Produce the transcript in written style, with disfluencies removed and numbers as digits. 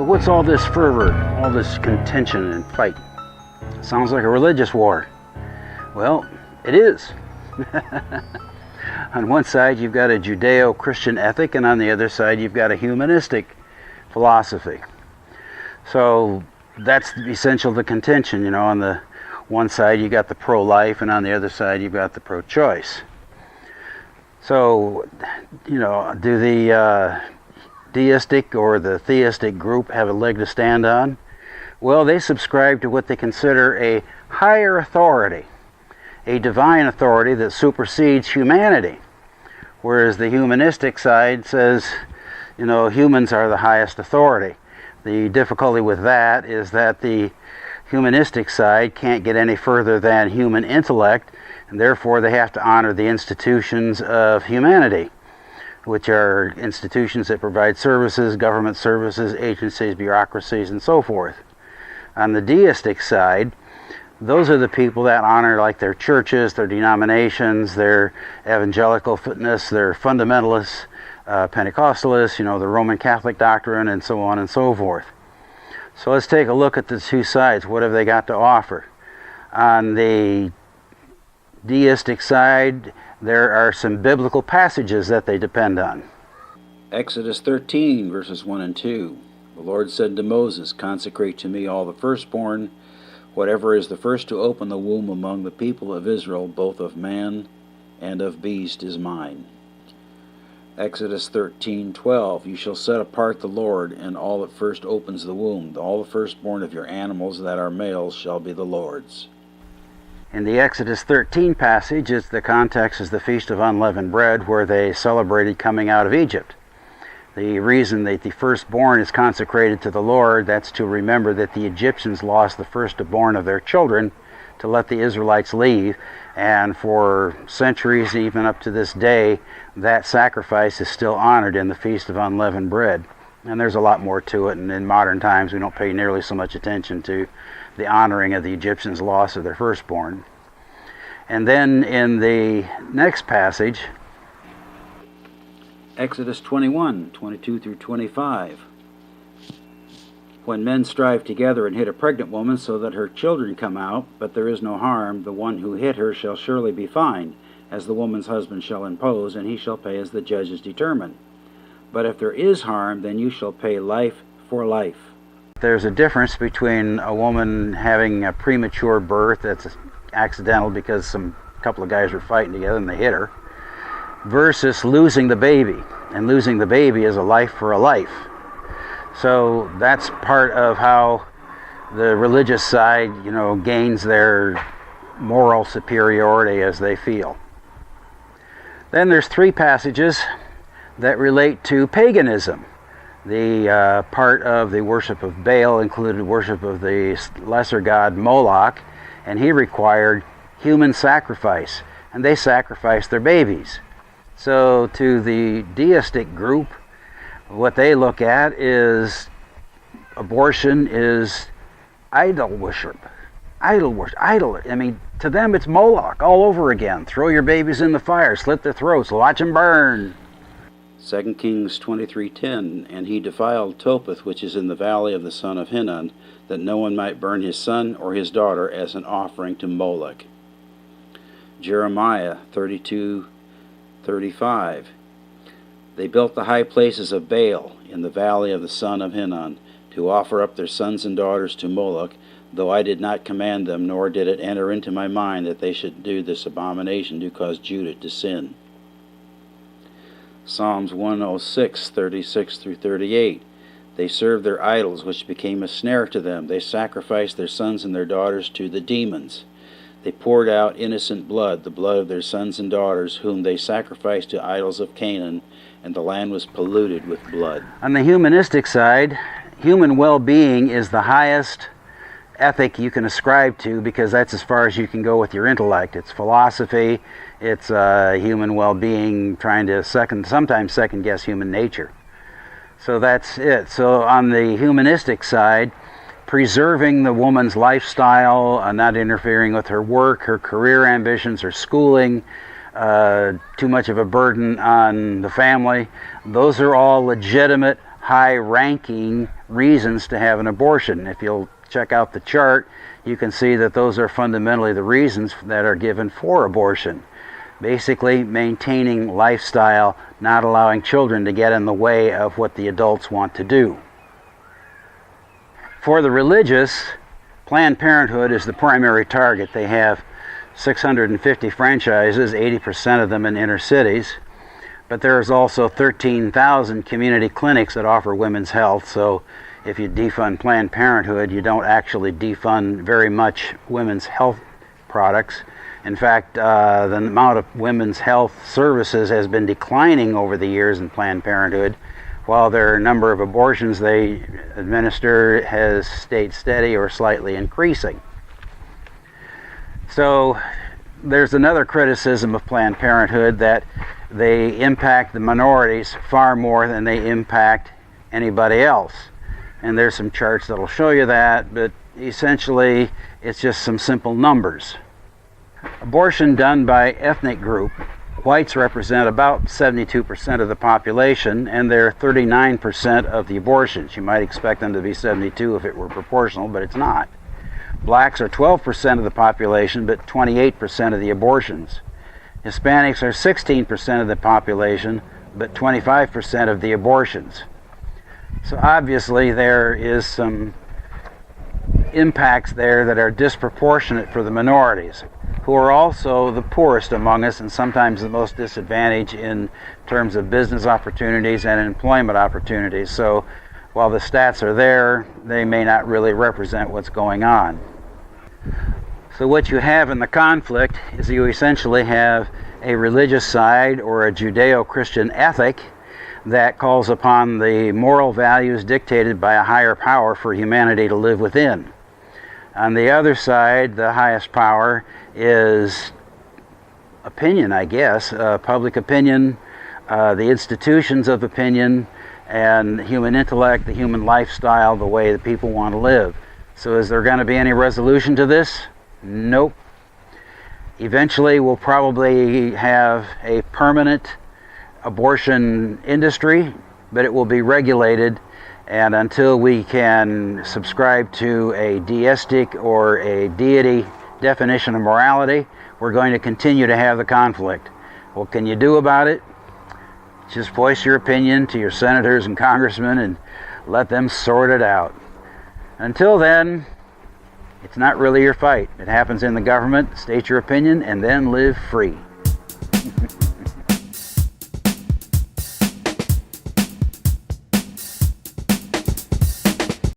So what's all this fervor, all this contention and fight? Sounds like a religious war. Well, it is. On one side you've got a Judeo-Christian ethic, and on the other side you've got a humanistic philosophy. So that's essential to contention. You know, on the one side you got the pro-life, and on the other side you've got the pro-choice. So, you know, do the deistic or the theistic group have a leg to stand on? Well, they subscribe to what they consider a higher authority, a divine authority that supersedes humanity, whereas the humanistic side says, you know, humans are the highest authority. The difficulty with that is that the humanistic side can't get any further than human intellect, and therefore they have to honor the institutions of humanity, which are institutions that provide services, government services, agencies, bureaucracies, and so forth. On the deistic side, those are the people that honor, like, their churches, their denominations, their evangelical fitness, their fundamentalists, Pentecostalists, you know, the Roman Catholic doctrine, and so on and so forth. So let's take a look at the two sides. What have they got to offer? On the deistic side, there are some biblical passages that they depend on. Exodus 13, verses 1 and 2. The Lord said to Moses, "Consecrate to me all the firstborn. Whatever is the first to open the womb among the people of Israel, both of man and of beast, is mine." Exodus 13:12. You shall set apart the Lord, and all that first opens the womb. All the firstborn of your animals that are males shall be the Lord's. In the Exodus 13 passage, the context is the Feast of Unleavened Bread, where they celebrated coming out of Egypt. The reason that the firstborn is consecrated to the Lord, that's to remember that the Egyptians lost the firstborn of their children to let the Israelites leave, and for centuries, even up to this day, that sacrifice is still honored in the Feast of Unleavened Bread. And there's a lot more to it, and in modern times we don't pay nearly so much attention to the honoring of the Egyptians' loss of their firstborn. And then in the next passage, Exodus 21, 22 through 25. When men strive together and hit a pregnant woman so that her children come out, but there is no harm, the one who hit her shall surely be fined, as the woman's husband shall impose, and he shall pay as the judges determine. But if there is harm, then you shall pay life for life. There's a difference between a woman having a premature birth that's accidental because a couple of guys were fighting together and they hit her, versus losing the baby. And losing the baby is a life for a life. So that's part of how the religious side, you know, gains their moral superiority as they feel. Then there's three passages that relate to paganism. The part of the worship of Baal included worship of the lesser god Moloch, and he required human sacrifice, and they sacrificed their babies. So to the deistic group, what they look at is abortion is idol worship. Idol worship. I mean, to them it's Moloch all over again. Throw your babies in the fire, slit their throats, watch them burn. 2 Kings 23:10. And he defiled Topheth, which is in the valley of the son of Hinnom, that no one might burn his son or his daughter as an offering to Moloch. Jeremiah 32:35. They built the high places of Baal in the valley of the son of Hinnom to offer up their sons and daughters to Moloch, though I did not command them, nor did it enter into my mind that they should do this abomination to cause Judah to sin. Psalms 106, 36 through 38. They served their idols, which became a snare to them. They sacrificed their sons and their daughters to the demons. They poured out innocent blood, the blood of their sons and daughters, whom they sacrificed to idols of Canaan, and the land was polluted with blood. On the humanistic side, human well-being is the highest ethic you can ascribe to, because that's as far as you can go with your intellect. It's philosophy, it's human well-being, trying to sometimes second-guess human nature. So that's it. So on the humanistic side, preserving the woman's lifestyle, not interfering with her work, her career ambitions, her schooling, too much of a burden on the family, those are all legitimate, high-ranking reasons to have an abortion. If you'll check out the chart, you can see that those are fundamentally the reasons that are given for abortion. Basically, maintaining lifestyle, not allowing children to get in the way of what the adults want to do. For the religious, Planned Parenthood is the primary target. They have 650 franchises, 80% of them in inner cities. But there's also 13,000 community clinics that offer women's health, so if you defund Planned Parenthood, you don't actually defund very much women's health products. In fact, the amount of women's health services has been declining over the years in Planned Parenthood, while their number of abortions they administer has stayed steady or slightly increasing. So there's another criticism of Planned Parenthood, that they impact the minorities far more than they impact anybody else. And there's some charts that'll show you that, but essentially it's just some simple numbers. Abortion done by ethnic group. Whites represent about 72% of the population, and they're 39% of the abortions. You might expect them to be 72 if it were proportional, but it's not. Blacks are 12% of the population, but 28% of the abortions. Hispanics are 16% of the population, but 25% of the abortions. So obviously there is some impacts there that are disproportionate for the minorities, who are also the poorest among us and sometimes the most disadvantaged in terms of business opportunities and employment opportunities. So while the stats are there, they may not really represent what's going on. So what you have in the conflict is you essentially have a religious side or a Judeo-Christian ethic that calls upon the moral values dictated by a higher power for humanity to live within. On the other side, the highest power is opinion, I guess, public opinion, the institutions of opinion, and human intellect, the human lifestyle, the way that people want to live. So is there going to be any resolution to this? Nope. Eventually we'll probably have a permanent abortion industry, but it will be regulated, and until we can subscribe to a deistic or a deity definition of morality, we're going to continue to have the conflict. What can you do about it? Just voice your opinion to your senators and congressmen and let them sort it out. Until then, it's not really your fight. It happens in the government. State your opinion and then live free.